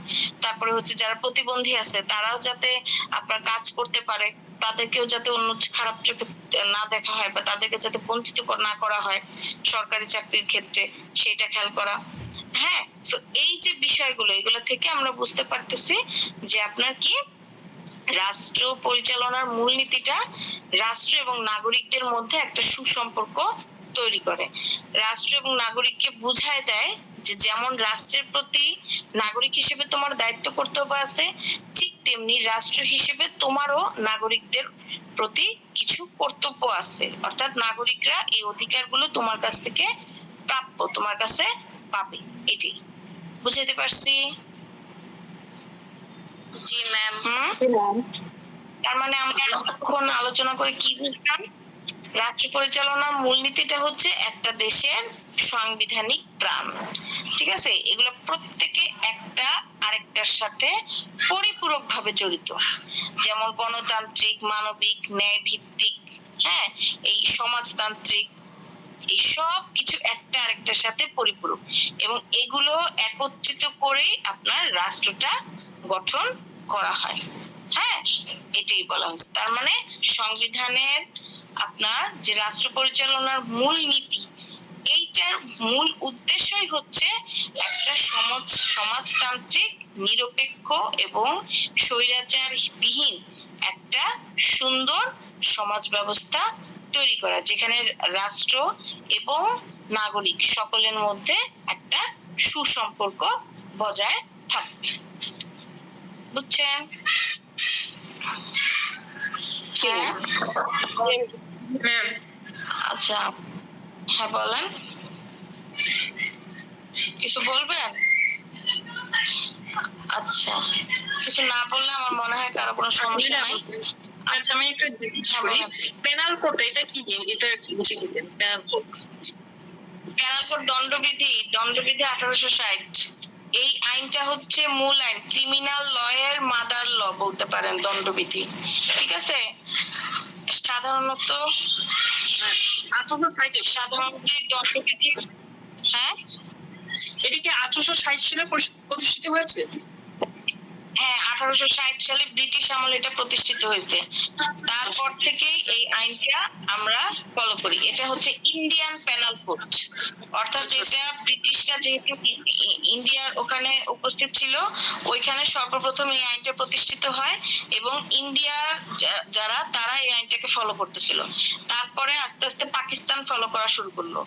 তারপরে হচ্ছে যারা প্রতিবন্ধী আছে তারাও যাতে আপনার কাজ করতে পারে, তাদেরকেও যাতে অন্য খারাপ চোখে না দেখা হয় বা তাদেরকে যাতে বঞ্চিত না করা হয় সরকারি চাকরির ক্ষেত্রে, সেটা খেয়াল করা। হ্যাঁ, তো এই যে বিষয়গুলো, এগুলো থেকে আমরা বুঝতে পারতেছি যে আপনার কি রাষ্ট্র পরিচালনার মূলনীতিটা রাষ্ট্র এবং নাগরিকদের মধ্যে একটা সুসম্পর্ক তৈরি করে। রাষ্ট্র এবং নাগরিককে বুঝায় দেয় যে যেমন রাষ্ট্রের প্রতি নাগরিক হিসেবে তোমার দায়িত্ব কর্তব্য আছে, ঠিক তেমনি রাষ্ট্র হিসেবে তোমারও নাগরিকদের প্রতি কিছু কর্তব্য আছে, অর্থাৎ নাগরিকরা এই অধিকারগুলো তোমার কাছ থেকে প্রাপ্য, তোমার কাছে পাবে। এটি বুঝাতে পারছি? জি ম্যাম। তার মানে আমরা এখন আলোচনা করে কি বুঝলাম? রাষ্ট্র পরিচালনার মূলনীতিটা হচ্ছে একটা দেশের সাংবিধানিক প্রাণ। ঠিক আছে, এগুলো প্রত্যেকে একটা আরেকটার সাথে পরিপূরক ভাবে জড়িত, যেমন গণতান্ত্রিক, মানবিক, ন্যায় ভিত্তিক, হ্যাঁ, এই সমাজতান্ত্রিক, এই সব কিছু একটা আরেকটার সাথে পরিপূরক, এবং এগুলো একত্রিত করেই আপনার রাষ্ট্রটা গঠন করা হয়। হ্যাঁ, এটাই বলা হয়েছে। তার মানে সংবিধানের আপনার যে রাষ্ট্র পরিচালনার মূল নীতি, এইটার মূল উদ্দেশ্যই হচ্ছে একটা সমাজতান্ত্রিক, নিরপেক্ষ এবং স্বৈরাচার বিহীন একটা সুন্দর সমাজ ব্যবস্থা তৈরি করা, যেখানে রাষ্ট্র এবং নাগরিক সকলের মধ্যে একটা সুসম্পর্ক বজায় থাকবে। বুঝছেন? হ্যাঁ ম্যাম। আচ্ছা, হ্যাঁ বলেন, কিছু বলবেন? আচ্ছা, কিছু না বললে আমার মনে হয় কারো কোনো সমস্যা নাই। আমি একটু পেনাল কোড, এটা কি জিনিস, এটা বুঝিয়ে দিতেন। পেনাল কোড, দণ্ডবিধি 1860। এই আইনটা হচ্ছে মূল আইন, ক্রিমিনাল ল এর মাদার ল বলতে পারেন দণ্ডবিধি। ঠিক আছে, সাধারণত দণ্ডবিধি, হ্যাঁ এটা কি 1860 সালে প্রতিষ্ঠিত হয়েছে? হ্যাঁ, 1860 সালে ব্রিটিশ আমলে এটা প্রতিষ্ঠিত হয়েছে। তারপর থেকেই এই আইনটা আমরা ফলো করি। এটা হচ্ছে ইন্ডিয়ান পেনাল কোড, অর্থাৎ এটা ব্রিটিশরা যেহেতু ইন্ডিয়ার ওখানে উপস্থিত ছিল, ওইখানে সর্বপ্রথম এই আইনটা প্রতিষ্ঠিত হয়, এবং ইন্ডিয়ার যারা তারা এই আইনটাকে ফলো করতেছিল। তারপরে আস্তে আস্তে পাকিস্তান ফলো করা শুরু করলো,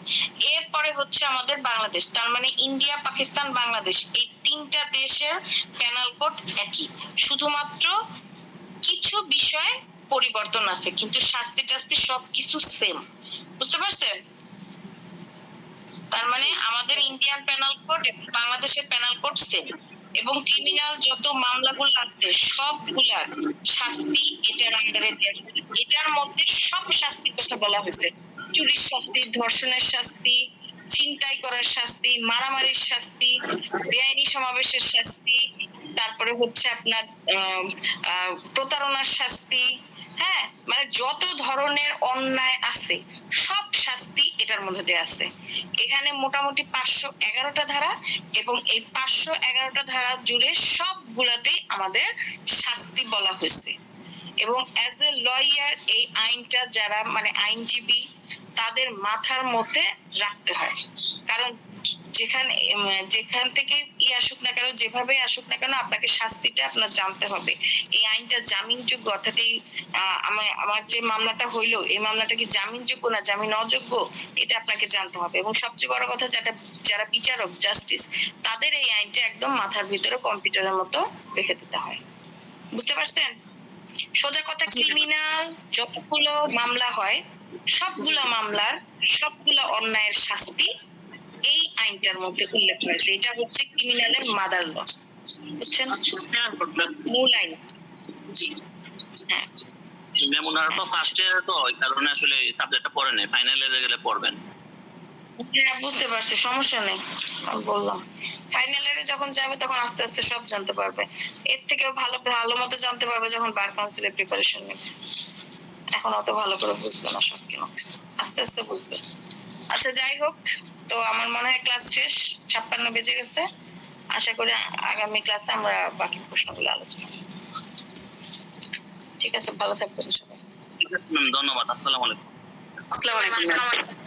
এরপরে হচ্ছে আমাদের বাংলাদেশ। তার মানে ইন্ডিয়া, পাকিস্তান, বাংলাদেশ, এই তিনটা দেশের পেনাল কোড একই, শুধুমাত্র কিছু বিষয় পরিবর্তন আছে, কিন্তু শাস্তি টাস্তি সবকিছু সেম। বুঝতে পারছেন? তার মানে আমাদের ইন্ডিয়ান পেনাল কোড এবং বাংলাদেশের পেনাল কোড সেম, এবং ক্রিমিনাল যত মামলাগুলো আছে সবগুলার শাস্তি এটার আন্ডারে দেওয়া। এটার মধ্যে সব শাস্তির কথা বলা হয়েছে, চুরির শাস্তি, ধর্ষণের শাস্তি, ছিনতাই করার শাস্তি, মারামারির শাস্তি, বেআইনি সমাবেশের শাস্তি, তারপরে হচ্ছে আপনার প্রতারণার শাস্তি, হ্যাঁ, মানে যত ধরনের অন্যায় আছে সব শাস্তি এটার মধ্যে দেওয়া আছে। এখানে মোটামুটি 511টা ধারা, এবং এই 511টা ধারা জুড়ে সবগুলাতেই আমাদের শাস্তি বলা হয়েছে। এবং অ্যাজ এ লয়ার এই আইনটা যারা মানে আইনজীবী তাদের মাথার মধ্যে রাখতে হয়। কারণ যেখান থেকে আসুক না কেন, যেভাবে আসুক না কেন, আপনাকে শাস্তিটা আপনার জানতে হবে। এই আইনটা জামিনযোগ্য, অর্থাৎ এই আমার যে মামলাটা হইলো, এই মামলাটা কি জামিনযোগ্য না জামিন অযোগ্য, এটা আপনাকে জানতে হবে। এবং সবচেয়ে বড় কথা, যারা বিচারক জাস্টিস, তাদের এই আইনটা একদম মাথার ভিতরে কম্পিউটারের মতো রেখে দিতে হয়। বুঝতে পারছেন? সোজা কথা, ক্রিমিনাল যতগুলো মামলা হয়, সবগুলা মামলার সবগুলা অন্যায়ের শাস্তি এই আইনটার মধ্যে উল্লেখ হয়েছে। এটা হচ্ছে ক্রিমিনালের মাদার ল, বুঝছেন? মূল আইন। জি। হ্যাঁ, মেমোনার তো ফার্স্ট ইয়ার, তো ওই কারণে আসলে সাবজেক্টটা পড়ে নাই, ফাইনাল ইয়ারে গেলে পড়বেন। হ্যাঁ বুঝতে পারছি, সমস্যা নেই। আমি বললাম ফাইনাল ইয়ারে যখন যাবে তখন আস্তে আস্তে সব জানতে পারবে। এর থেকেও ভালো মতো জানতে পারবে যখন বার কাউন্সিলের প্রিপারেশন নেবে। এখন অত ভালো করে বুঝবে না সব কিছু, আস্তে আস্তে বুঝবে। আচ্ছা, যাই হোক, তো আমার মনে হয় ক্লাস শেষ, 56 বেজে গেছে। আশা করি আগামী ক্লাসে আমরা বাকি প্রশ্নগুলো আলোচনা করব। ঠিক আছে, ভালো থাকবেন সবাই। ঠিক আছে ম্যাম, ধন্যবাদ। আসসালামু আলাইকুম। আসসালামু আলাইকুম।